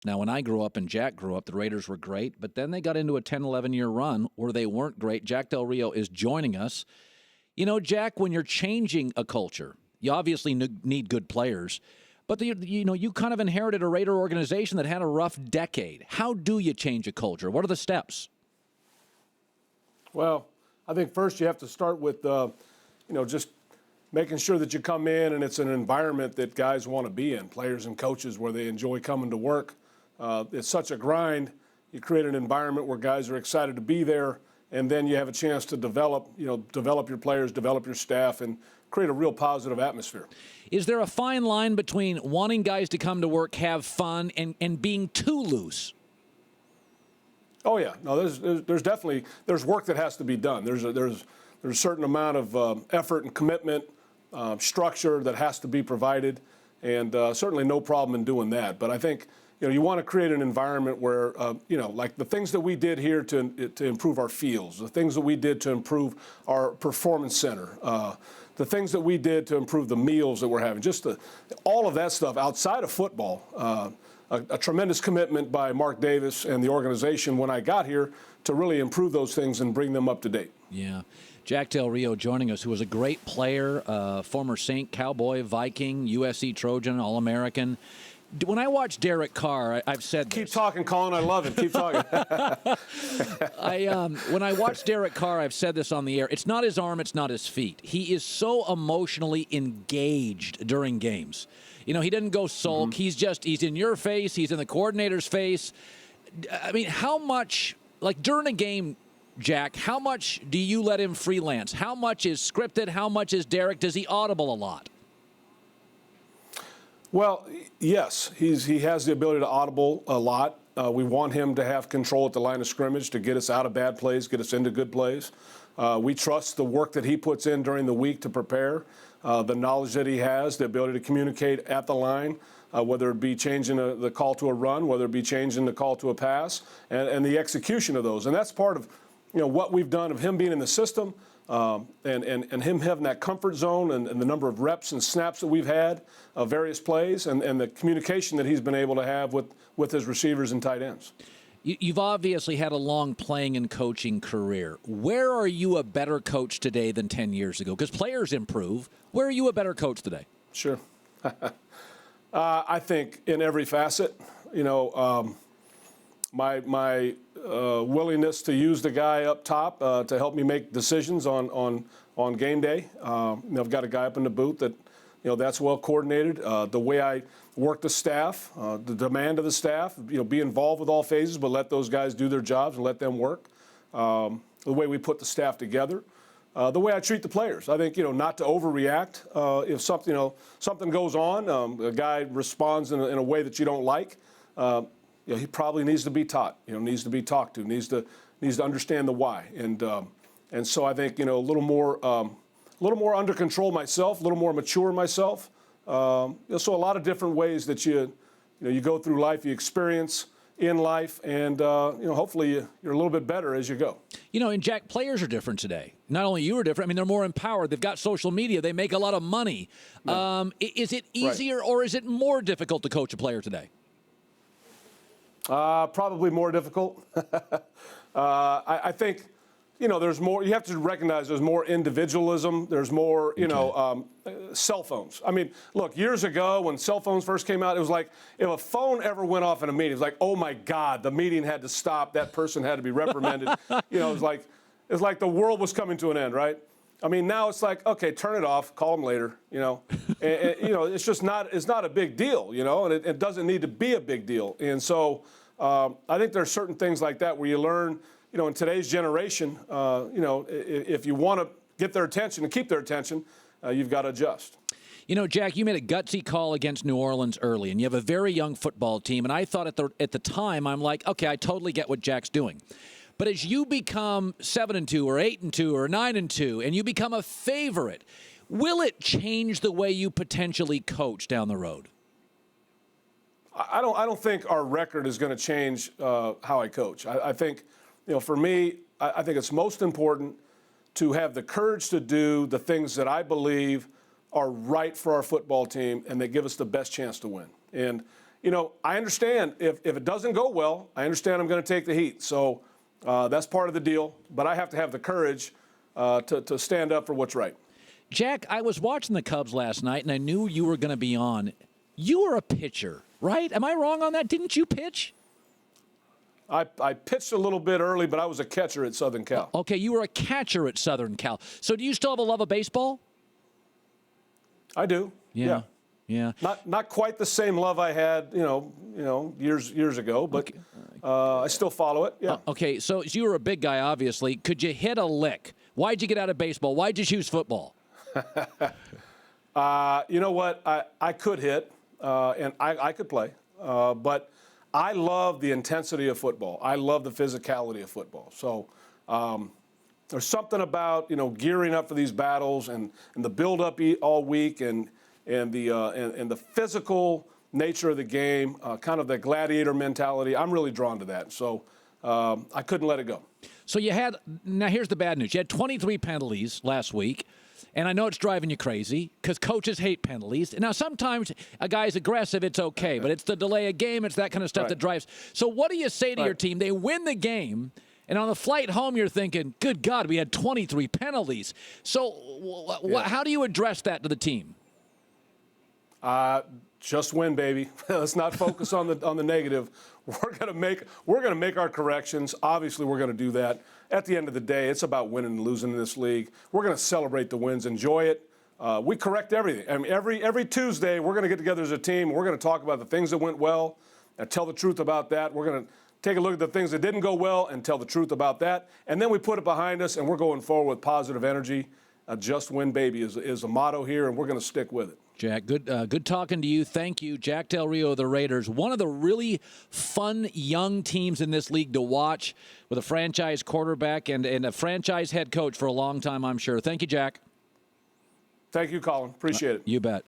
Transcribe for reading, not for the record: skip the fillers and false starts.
Now, when I grew up and Jack grew up, the Raiders were great, but then they got into a 10, 11-year run where they weren't great. Jack Del Rio is joining us. You know, Jack, when you're changing a culture, you obviously need good players, but you kind of inherited a Raider organization that had a rough decade. How do you change a culture? What are the steps? Well, I think first you have to start with, just making sure that you come in and it's an environment that guys want to be in, players and coaches, where they enjoy coming to work. It's such a grind. You create an environment where guys are excited to be there, and then you have a chance to develop your players, develop your staff, and create a real positive atmosphere. Is there a fine line between wanting guys to come to work, have fun, and being too loose? Oh yeah, no. There's definitely work that has to be done. There's a certain amount of effort and commitment, structure that has to be provided, and certainly no problem in doing that. But I think you want to create an environment where like the things that we did here to improve our fields, the things that we did to improve our performance center, the things that we did to improve the meals that we're having, all of that stuff outside of football. A tremendous commitment by Mark Davis and the organization when I got here to really improve those things and bring them up to date. Yeah. Jack Del Rio joining us, who was a great player, former Saint, Cowboy, Viking, USC Trojan, All-American. When I watch Derek Carr, I've said Keep talking, Colin. I love it. Keep talking. When I watch Derek Carr, I've said this on the air. It's not his arm. It's not his feet. He is so emotionally engaged during games. He doesn't go sulk. Mm-hmm. He's in your face. He's in the coordinator's face. I mean, how much, like during a game, Jack, how much do you let him freelance? How much is scripted? How much is Derek? Does he audible a lot? Well, yes, he has the ability to audible a lot. We want him to have control at the line of scrimmage to get us out of bad plays, get us into good plays. We trust the work that he puts in during the week to prepare, the knowledge that he has, the ability to communicate at the line, whether it be changing the call to a run, whether it be changing the call to a pass, and the execution of those. And that's part of what we've done of him being in the system and him having that comfort zone and the number of reps and snaps that we've had of various plays and the communication that he's been able to have with his receivers and tight ends. You've obviously had a long playing and coaching career. Where are you a better coach today than 10 years ago? Because players improve. Where are you a better coach today? Sure. I think in every facet, my willingness to use the guy up top to help me make decisions on game day. I've got a guy up in the booth that, that's well coordinated. The way I work the staff, the demand of the staff, be involved with all phases, but let those guys do their jobs and let them work. The way we put the staff together. The way I treat the players. I think, not to overreact. If something goes on, a guy responds in a way that you don't like, he probably needs to be taught, needs to be talked to, needs to understand the why. And so I think, a little more under control myself, a little more mature myself. So a lot of different ways that you go through life, you experience in life, and hopefully you're a little bit better as you go. And Jack, players are different today. Not only you are different, I mean, they're more empowered. They've got social media. They make a lot of money. Right. Is it easier or is it more difficult to coach a player today? Probably more difficult. I think, there's more. You have to recognize there's more individualism. There's more, cell phones. I mean, look, years ago when cell phones first came out, it was like if a phone ever went off in a meeting, it was like, oh my God, the meeting had to stop. That person had to be reprimanded. It's like the world was coming to an end, right? I mean, now it's like, okay, turn it off, call them later, it's just not a big deal, and it doesn't need to be a big deal. And so I think there's certain things like that where you learn, in today's generation, if you want to get their attention and keep their attention, you've got to adjust. Jack, you made a gutsy call against New Orleans early, and you have a very young football team. And I thought at the time, I'm like, okay, I totally get what Jack's doing. But as you become 7-2 or 8-2 or 9-2, and you become a favorite, will it change the way you potentially coach down the road? I don't think our record is going to change how I coach. I think, for me, I think it's most important to have the courage to do the things that I believe are right for our football team and that give us the best chance to win. And I understand if it doesn't go well, I understand I'm going to take the heat. So that's part of the deal. But I have to have the courage to stand up for what's right. Jack, I was watching the Cubs last night, and I knew you were going to be on. You were a pitcher, right? Am I wrong on that? Didn't you pitch? I pitched a little bit early, but I was a catcher at Southern Cal. Okay, you were a catcher at Southern Cal. So do you still have a love of baseball? I do. Yeah. Not quite the same love I had, years ago, but I still follow it. Yeah. Okay, so you were a big guy, obviously. Could you hit a lick? Why'd you get out of baseball? Why'd you choose football? You know what? I could hit, and I could play, but I love the intensity of football. I love the physicality of football. So there's something about gearing up for these battles and the build-up all week and the physical nature of the game, kind of the gladiator mentality. I'm really drawn to that. So I couldn't let it go. So now here's the bad news. You had 23 penalties last week, and I know it's driving you crazy because coaches hate penalties. Now, sometimes a guy's aggressive, it's okay, but it's the delay of game, it's that kind of stuff that drives. So what do you say to your team? They win the game, and on the flight home, you're thinking, good God, we had 23 penalties. So how do you address that to the team? Just win, baby. Let's not focus on the negative. We're gonna make our corrections. Obviously, we're gonna do that. At the end of the day, it's about winning and losing in this league. We're gonna celebrate the wins, enjoy it. We correct everything. I mean, every Tuesday, we're gonna get together as a team. We're gonna talk about the things that went well and tell the truth about that. We're gonna take a look at the things that didn't go well and tell the truth about that. And then we put it behind us, and we're going forward with positive energy. Just win, baby, is a motto here, and we're gonna stick with it. Jack, good talking to you. Thank you. Jack Del Rio of the Raiders, one of the really fun young teams in this league to watch with a franchise quarterback and a franchise head coach for a long time, I'm sure. Thank you, Jack. Thank you, Colin. Appreciate it. You bet.